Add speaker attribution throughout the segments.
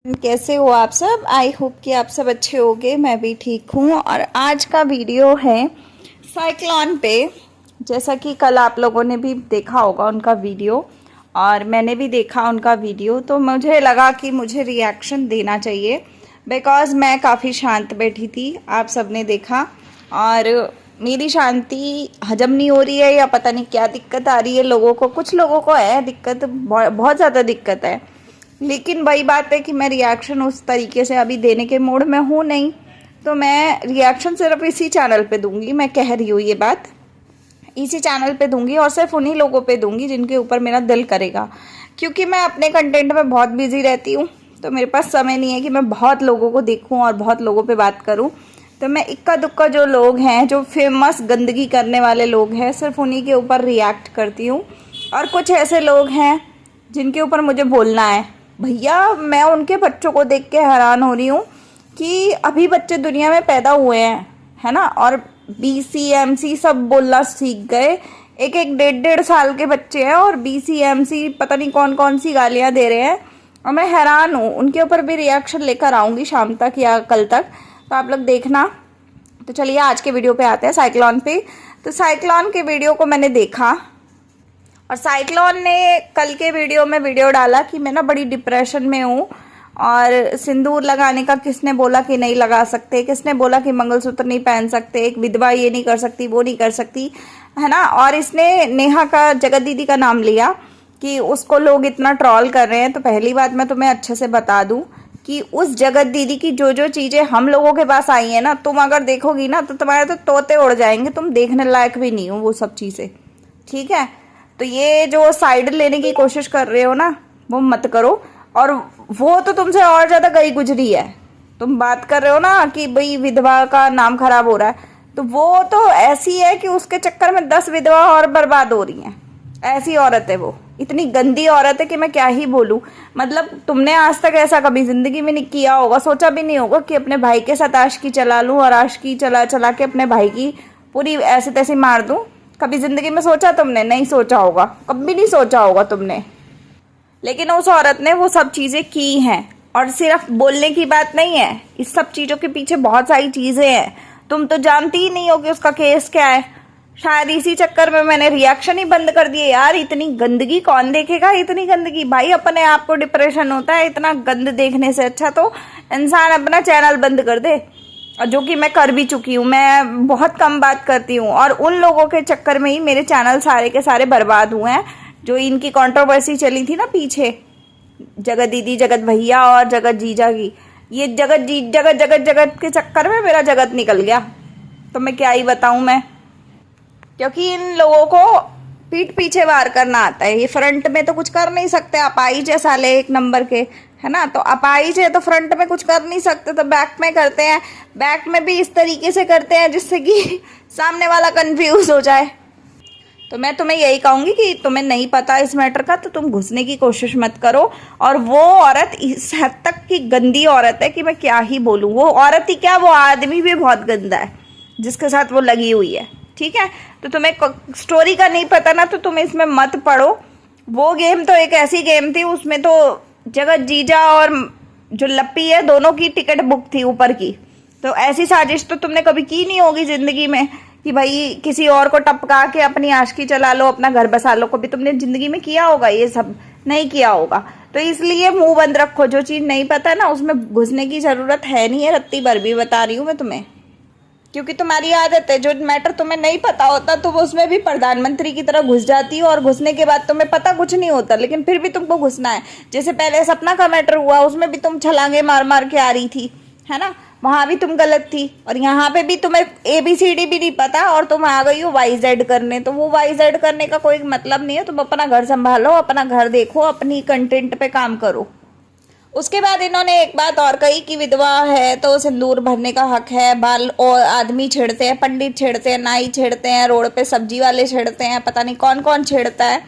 Speaker 1: कैसे हो आप सब। आई होप कि आप सब अच्छे होंगे। मैं भी ठीक हूँ। और आज का वीडियो है साइक्लोन पे। जैसा कि कल आप लोगों ने भी देखा होगा उनका वीडियो और मैंने भी देखा उनका वीडियो, तो मुझे लगा कि मुझे रिएक्शन देना चाहिए बिकॉज़ मैं काफ़ी शांत बैठी थी। आप सब ने देखा और मेरी शांति हजम नहीं हो रही है या पता नहीं क्या दिक्कत आ रही है लोगों को। कुछ लोगों को है दिक्कत, बहुत ज़्यादा दिक्कत है। लेकिन वही बात है कि मैं रिएक्शन उस तरीके से अभी देने के मूड में हूँ नहीं, तो मैं रिएक्शन सिर्फ इसी चैनल पे दूंगी। मैं कह रही हूँ ये बात, इसी चैनल पे दूंगी और सिर्फ उन्हीं लोगों पे दूंगी जिनके ऊपर मेरा दिल करेगा, क्योंकि मैं अपने कंटेंट में बहुत बिजी रहती हूँ। तो मेरे पास समय नहीं है कि मैं बहुत लोगों को देखूँ और बहुत लोगों पे बात करूँ। तो मैं इक्का दुक्का जो लोग हैं, जो फेमस गंदगी करने वाले लोग हैं, सिर्फ उन्हीं के ऊपर रिएक्ट करती हूँ। और कुछ ऐसे लोग हैं जिनके ऊपर मुझे बोलना है। भैया मैं उनके बच्चों को देख के हैरान हो रही हूँ कि अभी बच्चे दुनिया में पैदा हुए हैं, है ना, और BCMC सब बोलना सीख गए। एक एक डेढ़ साल के बच्चे हैं और BCMC पता नहीं कौन कौन सी गालियाँ दे रहे हैं। और मैं हैरान हूँ। उनके ऊपर भी रिएक्शन लेकर आऊँगी शाम तक या कल तक, तो आप लोग देखना। तो चलिए आज के वीडियो पे आते हैं, साइक्लोन पे। तो साइक्लोन के वीडियो को मैंने देखा और साइक्लोन ने कल के वीडियो में वीडियो डाला कि मैं ना बड़ी डिप्रेशन में हूँ और सिंदूर लगाने का किसने बोला कि नहीं लगा सकते, किसने बोला कि मंगलसूत्र नहीं पहन सकते, एक विधवा ये नहीं कर सकती, वो नहीं कर सकती, है ना। और इसने नेहा का, जगत दीदी का नाम लिया कि उसको लोग इतना ट्रोल कर रहे हैं। तो पहली बात मैं तुम्हें अच्छे से बता दूं कि उस जगत दीदी की जो जो चीज़ें हम लोगों के पास आई हैं ना, तुम अगर देखोगी ना तो तुम्हारे तो तोते उड़ जाएंगे। तुम देखने लायक भी नहीं हो वो सब चीज़ें, ठीक है। तो ये जो साइड लेने की कोशिश कर रहे हो ना, वो मत करो। और वो तो तुमसे और ज़्यादा गई गुजरी है। तुम बात कर रहे हो ना कि भाई विधवा का नाम खराब हो रहा है, तो वो तो ऐसी है कि उसके चक्कर में 10 विधवा और बर्बाद हो रही हैं। ऐसी औरत है वो, इतनी गंदी औरत है कि मैं क्या ही बोलूँ। मतलब तुमने आज तक ऐसा कभी जिंदगी में नहीं किया होगा, सोचा भी नहीं होगा कि अपने भाई के साथ आशिकी चला लूँ और आशिकी चला चला के अपने भाई की पूरी ऐसे तैसे मार दूँ। कभी जिंदगी में सोचा तुमने? नहीं सोचा होगा, कभी नहीं सोचा होगा तुमने। लेकिन उस औरत ने वो सब चीज़ें की हैं। और सिर्फ बोलने की बात नहीं है, इस सब चीज़ों के पीछे बहुत सारी चीज़ें हैं। तुम तो जानती ही नहीं हो कि उसका केस क्या है। शायद इसी चक्कर में मैंने रिएक्शन ही बंद कर दिए। यार इतनी गंदगी कौन देखेगा, इतनी गंदगी। भाई अपने आप को डिप्रेशन होता है, इतना गंद देखने से अच्छा तो इंसान अपना चैनल बंद कर दे। और जो कि मैं कर भी चुकी हूँ। मैं बहुत कम बात करती हूँ और उन लोगों के चक्कर में ही मेरे चैनल सारे के सारे बर्बाद हुए हैं। जो इनकी कंट्रोवर्सी चली थी ना पीछे, जगत दीदी, जगत भैया और जगत जीजा की, ये जगत के चक्कर में मेरा जगत निकल गया। तो मैं क्या ही बताऊँ मैं, क्योंकि इन लोगों को पीठ पीछे वार करना आता है। ये फ्रंट में तो कुछ कर नहीं सकते। अपाहिज है साले एक नंबर के, है ना। तो अपाहिज है तो फ्रंट में कुछ कर नहीं सकते, तो बैक में करते हैं। बैक में भी इस तरीके से करते हैं जिससे कि सामने वाला कंफ्यूज हो जाए। तो मैं तुम्हें यही कहूँगी कि तुम्हें नहीं पता इस मैटर का तो तुम घुसने की कोशिश मत करो। और वो औरत इस हद तक की गंदी औरत है कि मैं क्या ही बोलूँ। वो औरत ही क्या, वो आदमी भी बहुत गंदा है जिसके साथ वो लगी हुई है, ठीक है। तो तुम्हें स्टोरी का नहीं पता ना, तो तुम इसमें मत पढ़ो। वो गेम तो एक ऐसी गेम थी, उसमें तो जगत जीजा और जो लप्पी है दोनों की टिकट बुक थी ऊपर की। तो ऐसी साजिश तो तुमने कभी की नहीं होगी जिंदगी में कि भाई किसी और को टपका के अपनी आशिकी चला लो, अपना घर बसा लो। कभी तुमने जिंदगी में किया होगा? ये सब नहीं किया होगा। तो इसलिए मुंह बंद रखो। जो चीज़ नहीं पता ना उसमें घुसने की ज़रूरत है नहीं है। रत्ती भर भी बता रही हूँ मैं तुम्हें, क्योंकि तुम्हारी आदत है, जो मैटर तुम्हें नहीं पता होता तुम उसमें भी प्रधानमंत्री की तरह घुस जाती हो और घुसने के बाद तुम्हें पता कुछ नहीं होता, लेकिन फिर भी तुमको घुसना है। जैसे पहले सपना का मैटर हुआ, उसमें भी तुम छलांगे मार मार के आ रही थी, है ना। वहाँ भी तुम गलत थी और यहाँ पे भी तुम्हें ABCD भी नहीं पता और तुम आ गई हो YZ करने। तो वो YZ करने का कोई मतलब नहीं है। तुम अपना घर संभालो, अपना घर देखो, अपनी कंटेंट पे काम करो। उसके बाद इन्होंने एक बात और कही कि विधवा है तो सिंदूर भरने का हक है। बाल और आदमी छेड़ते हैं, पंडित छेड़ते हैं, नाई छेड़ते हैं, रोड पे सब्जी वाले छेड़ते हैं, पता नहीं कौन कौन छेड़ता है।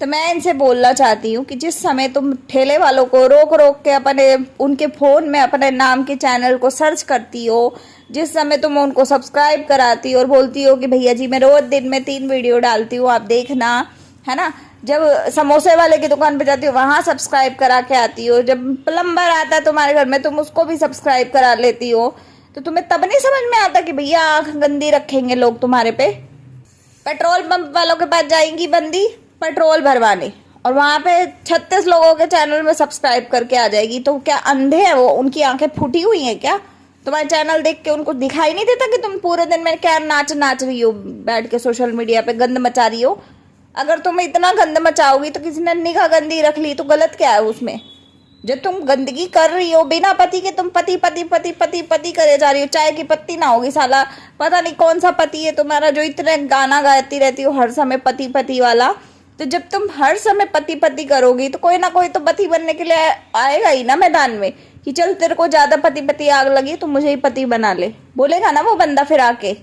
Speaker 1: तो मैं इनसे बोलना चाहती हूँ कि जिस समय तुम ठेले वालों को रोक रोक के अपने उनके फ़ोन में अपने नाम के चैनल को सर्च करती हो, जिस समय तुम उनको सब्सक्राइब कराती हो और बोलती हो कि भैया जी मैं रोज़ दिन में 3 वीडियो डालती हूँ, आप देखना, है ना। जब समोसे वाले की दुकान पे जाती हो वहां सब्सक्राइब करा के आती हो, जब प्लम्बर आता है तुम्हारे घर में तुम उसको भी सब्सक्राइब करा लेती हो, तो तुम्हें तब नहीं समझ में आता कि भैया आंख गंदी रखेंगे लोग तुम्हारे पे। पेट्रोल पंप वालों के पास जाएंगी बंदी पेट्रोल भरवाने और वहां पे 36 लोगों के चैनल में सब्सक्राइब करके आ जाएगी, तो क्या अंधे हैं वो? उनकी आंखें फूटी हुई हैं क्या? तुम्हारे चैनल देख के उनको दिखाई नहीं देता कि तुम पूरे दिन में क्या नाच रही हो, बैठ के सोशल मीडिया पे गंद मचा रही हो? अगर तुम इतना गंद मचाओगी तो किसी ने निगाह गंदी रख ली तो गलत क्या है उसमें? जो तुम गंदगी कर रही हो बिना पति के, तुम पति पति पति पति पति करे जा रही हो। चाय की पत्ती ना होगी साला, पता नहीं कौन सा पति है तुम्हारा जो इतने गाना गाती रहती हो हर समय पति पति वाला। तो जब तुम हर समय पति पति करोगी तो कोई ना कोई तो पति बनने के लिए आएगा ही ना मैदान में, कि चल तेरे को ज्यादा पति पति आग लगी तो मुझे ही पति बना ले, बोलेगा ना वो बंदा फिर आके।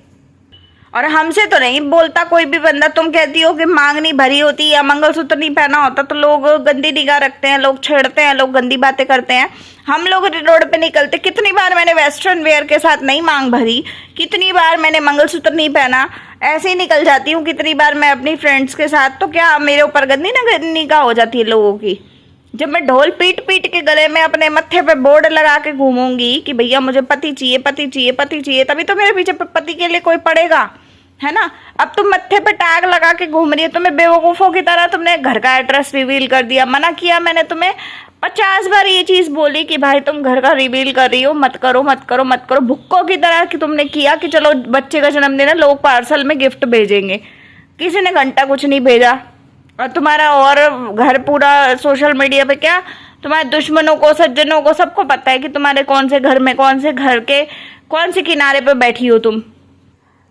Speaker 1: और हमसे तो नहीं बोलता कोई भी बंदा। तुम कहती हो कि मांग नहीं भरी होती या मंगलसूत्र नहीं पहना होता तो लोग गंदी निगाह रखते हैं, लोग छेड़ते हैं, लोग गंदी बातें करते हैं। हम लोग रोड पे निकलते, कितनी बार मैंने वेस्टर्न वेयर के साथ नहीं मांग भरी, कितनी बार मैंने मंगलसूत्र नहीं पहना, ऐसे ही निकल जाती हूँ। कितनी बार मैं अपनी फ्रेंड्स के साथ, तो क्या मेरे ऊपर गंदी निगाह हो जाती है लोगों की? जब मैं ढोल पीट पीट के गले में अपने मत्थे पे बोर्ड लगा के घूमूंगी कि भैया मुझे पति चाहिए पति चाहिए पति चाहिए, तभी तो मेरे पीछे पति के लिए कोई पड़ेगा, है ना? अब तुम मत्थे पे टैग लगा के घूम रही हो, तुम्हें बेवकूफ़ों की तरह तुमने घर का एड्रेस रिवील कर दिया। मना किया मैंने तुम्हें 50 बार ये चीज़ बोली कि भाई तुम घर का रिवील कर रही हो, मत करो मत करो मत करो। भुक्कों की तरह कि तुमने किया कि चलो बच्चे का जन्मदिन है, लोग पार्सल में गिफ्ट भेजेंगे, किसी ने घंटा कुछ नहीं भेजा। और तुम्हारा और घर पूरा सोशल मीडिया पे क्या, तुम्हारे दुश्मनों को सज्जनों को सबको पता है कि तुम्हारे कौन से घर में कौन से घर के कौन से किनारे पे बैठी हो तुम।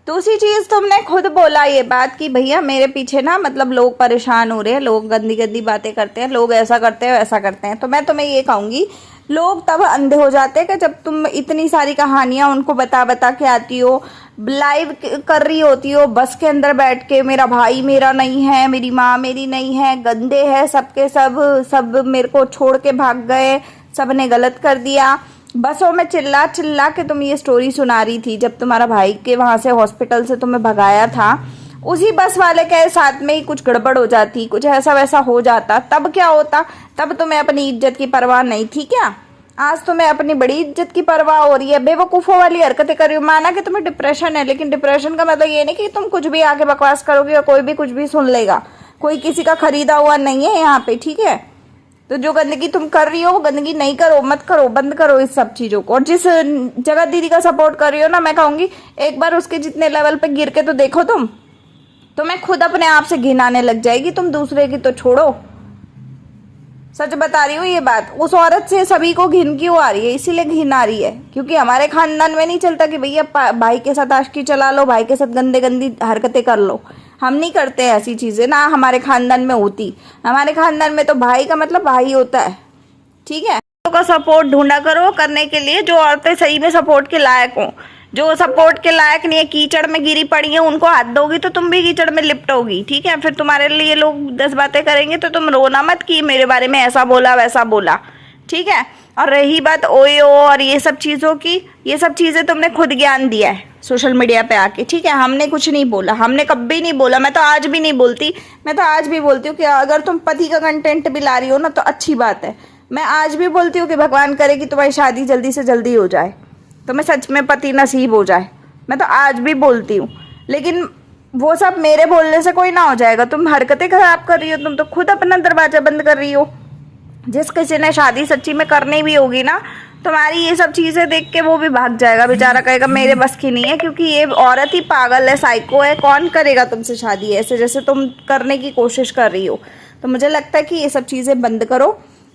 Speaker 1: दूसरी चीज़ तुमने खुद बोला ये बात कि भैया मेरे पीछे ना मतलब लोग परेशान हो रहे हैं, लोग गंदी गंदी बातें करते हैं, लोग ऐसा करते हैं वैसा करते हैं। तो मैं तुम्हें ये कहूँगी, लोग तब अंधे हो जाते हैं कि जब तुम इतनी सारी कहानियाँ उनको बता बता के आती हो, लाइव कर रही होती हो बस के अंदर बैठ के, मेरा भाई मेरा नहीं है, मेरी माँ मेरी नहीं है, गंदे हैं सबके सब मेरे को छोड़ के भाग गए, सब ने गलत कर दिया। बसों में चिल्ला चिल्ला के तुम ये स्टोरी सुना रही थी जब तुम्हारा भाई के वहाँ से हॉस्पिटल से तुम्हें भगाया था, उसी बस वाले के साथ में ही कुछ गड़बड़ हो जाती, कुछ ऐसा वैसा हो जाता, तब क्या होता? तब तुम्हें अपनी इज्जत की परवाह नहीं थी क्या? आज तुम्हें अपनी बड़ी इज्जत की परवाह हो रही है, बेवकूफ़ों वाली हरकतें कर रही हो। माना कि तुम्हें डिप्रेशन है, लेकिन डिप्रेशन का मतलब ये नहीं कि तुम कुछ भी आके बकवास करोगे और कोई भी कुछ भी सुन लेगा। कोई किसी का खरीदा हुआ नहीं है यहाँ पे, ठीक है? तो जो गंदगी तुम कर रही हो वो गंदगी नहीं करो, मत करो, बंद करो इस सब चीज़ों को। और जिस जगह दीदी का सपोर्ट कर रही हो ना, मैं कहूँगी एक बार उसके जितने लेवल पे गिर के तो देखो तुम, तुम्हें खुद अपने आप से घिन आने लग जाएगी। तुम दूसरे की तो छोड़ो, सच बता रही हूँ ये बात। उस औरत से सभी को घिन क्यों आ रही है? इसीलिए घिन आ रही है क्योंकि हमारे खानदान में नहीं चलता कि भैया भाई के साथ आशिकी चला लो, भाई के साथ गंदे गंदी हरकतें कर लो। हम नहीं करते ऐसी चीज़ें ना, हमारे खानदान में होती। हमारे खानदान में तो भाई का मतलब भाई होता है, ठीक है? का सपोर्ट ढूंढा करो करने के लिए जो औरतें सही में सपोर्ट के लायक हों। जो सपोर्ट के लायक नहीं है, कीचड़ में गिरी पड़ी है, उनको हाथ दोगी तो तुम भी कीचड़ में लिपटोगी, ठीक है? फिर तुम्हारे लिए लोग 10 बातें करेंगे तो तुम रोना मत कि मेरे बारे में ऐसा बोला वैसा बोला, ठीक है? और रही बात ओयो और ये सब चीज़ों की, ये सब चीज़ें तुमने खुद ज्ञान दिया है सोशल मीडिया पे आके, ठीक है? हमने कुछ नहीं बोला, हमने कभी नहीं बोला। मैं तो आज भी नहीं बोलती, मैं तो आज भी बोलती हूँ कि अगर तुम पति का कंटेंट भी ला रही हो ना तो अच्छी बात है। मैं आज भी बोलती हूँ कि भगवान करे कि तुम्हारी शादी जल्दी से जल्दी हो जाए, तुम्हें सच में पति नसीब हो जाए। मैं तो आज भी बोलती हूँ, लेकिन वो सब मेरे बोलने से कोई ना हो जाएगा। तुम हरकतें खराब कर रही हो, तुम तो खुद अपना दरवाजा बंद कर रही हो। जिस किसी ने शादी सच्ची में करनी भी होगी ना, तुम्हारी ये सब चीज़ें देख के वो भी भाग जाएगा, बेचारा कहेगा मेरे बस की नहीं है, क्योंकि ये औरत ही पागल है, साइको है, कौन करेगा तुमसे शादी ऐसे जैसे तुम करने की कोशिश कर रही हो। तो मुझे लगता है कि ये सब चीज़ें बंद करो,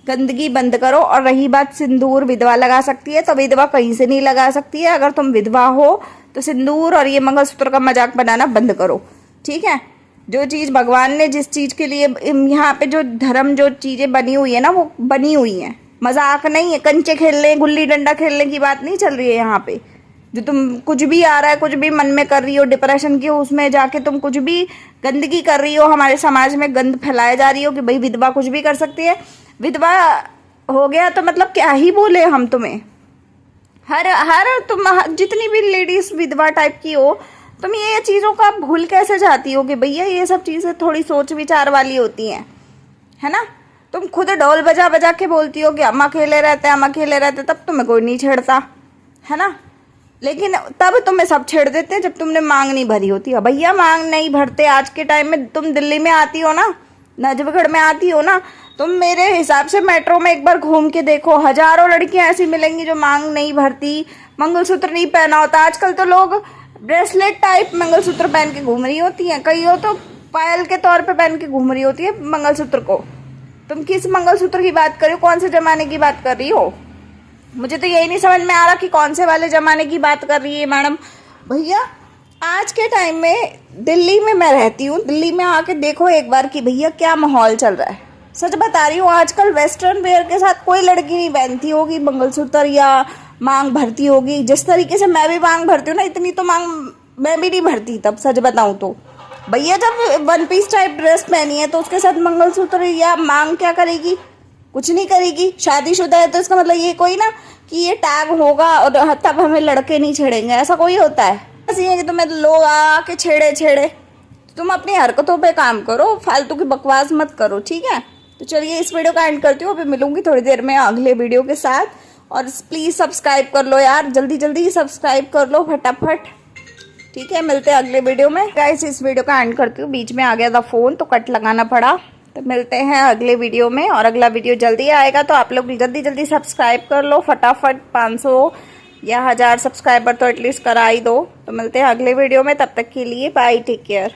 Speaker 1: गंदगी बंद करो। और रही बात सिंदूर विधवा लगा सकती है, तो विधवा कहीं से नहीं लगा सकती है। अगर तुम विधवा हो तो सिंदूर और ये मंगलसूत्र का मजाक बनाना बंद करो, ठीक है? जो चीज़ भगवान ने जिस चीज़ के लिए यहाँ पे जो धर्म जो चीज़ें बनी हुई है ना, वो बनी हुई हैं, मजाक नहीं है। कंचे खेलने गुल्ली डंडा खेलने की बात नहीं चल रही है यहाँ पे। जो तुम कुछ भी आ रहा है, कुछ भी मन में कर रही हो, डिप्रेशन की उसमें जाके तुम कुछ भी गंदगी कर रही हो, हमारे समाज में गंद फैलाए जा रही हो कि भाई विधवा कुछ भी कर सकती है। विधवा हो गया तो मतलब क्या ही बोले हम तुम्हें। हर तुम जितनी भी लेडीज विधवा टाइप की हो, तुम ये चीज़ों को आप भूल कैसे जाती हो कि भैया ये सब चीज़ें थोड़ी सोच विचार वाली होती हैं, है ना। तुम खुद ढोल बजा बजा के बोलती हो कि हम अकेले रहते हैं, हम अकेले रहते, तब तुम्हें कोई नहीं छेड़ता, है ना। लेकिन तब तुम्हें सब छेड़ देते हैं जब तुमने मांग नहीं भरी होती है। भैया मांग नहीं भरते आज के टाइम में। तुम दिल्ली में आती हो ना, नजफगढ़ में आती हो ना, तुम मेरे हिसाब से मेट्रो में एक बार घूम के देखो, हजारों लड़कियां ऐसी मिलेंगी जो मांग नहीं भरती, मंगलसूत्र नहीं पहना होता। आजकल तो लोग ब्रेसलेट टाइप मंगलसूत्र पहन के घूम रही होती हैं, कई हो तो पायल के तौर पे पहन के घूम रही होती है मंगलसूत्र को। तुम किस मंगलसूत्र की बात कर रही हो, कौन से जमाने की बात कर रही हो? मुझे तो यही नहीं समझ में आ रहा कि कौन से वाले ज़माने की बात कर रही है मैडम। भैया आज के टाइम में दिल्ली में मैं रहती हूँ, दिल्ली में आके देखो एक बार कि भैया क्या माहौल चल रहा है। सच बता रही हूँ, आजकल वेस्टर्न वेयर के साथ कोई लड़की नहीं पहनती होगी मंगलसूत्र या मांग भरती होगी। जिस तरीके से मैं भी मांग भरती हूँ ना, इतनी तो मांग मैं भी नहीं भरती तब, सच बताऊँ तो। भैया जब वन पीस टाइप ड्रेस पहनी है तो उसके साथ मंगलसूत्र या मांग क्या करेगी? कुछ नहीं करेगी। शादीशुदा है तो इसका मतलब ये कोई ना कि ये टैग होगा और तब हमें लड़के नहीं छेड़ेंगे, ऐसा कोई होता है? बस ये कि तुम्हें लोग आके छेड़े। तुम अपनी हरकतों पे काम करो, फालतू की बकवास मत करो, ठीक है। तो चलिए इस वीडियो का एंड करती हूँ, अभी मिलूंगी थोड़ी देर में अगले वीडियो के साथ। और प्लीज़ सब्सक्राइब कर लो यार, जल्दी जल्दी सब्सक्राइब कर लो फटाफट, ठीक है। मिलते हैं अगले वीडियो में। गाइस इस वीडियो का एंड करती हूँ, बीच में आ गया था फ़ोन तो कट लगाना पड़ा। तो मिलते हैं अगले वीडियो में, और अगला वीडियो जल्दी आएगा तो आप लोग जल्दी जल्दी सब्सक्राइब कर लो फटाफट। 500 या 1000 सब्सक्राइबर तो एटलीस्ट करा ही दो। तो मिलते हैं अगले वीडियो में, तब तक के लिए बाय, टेक केयर।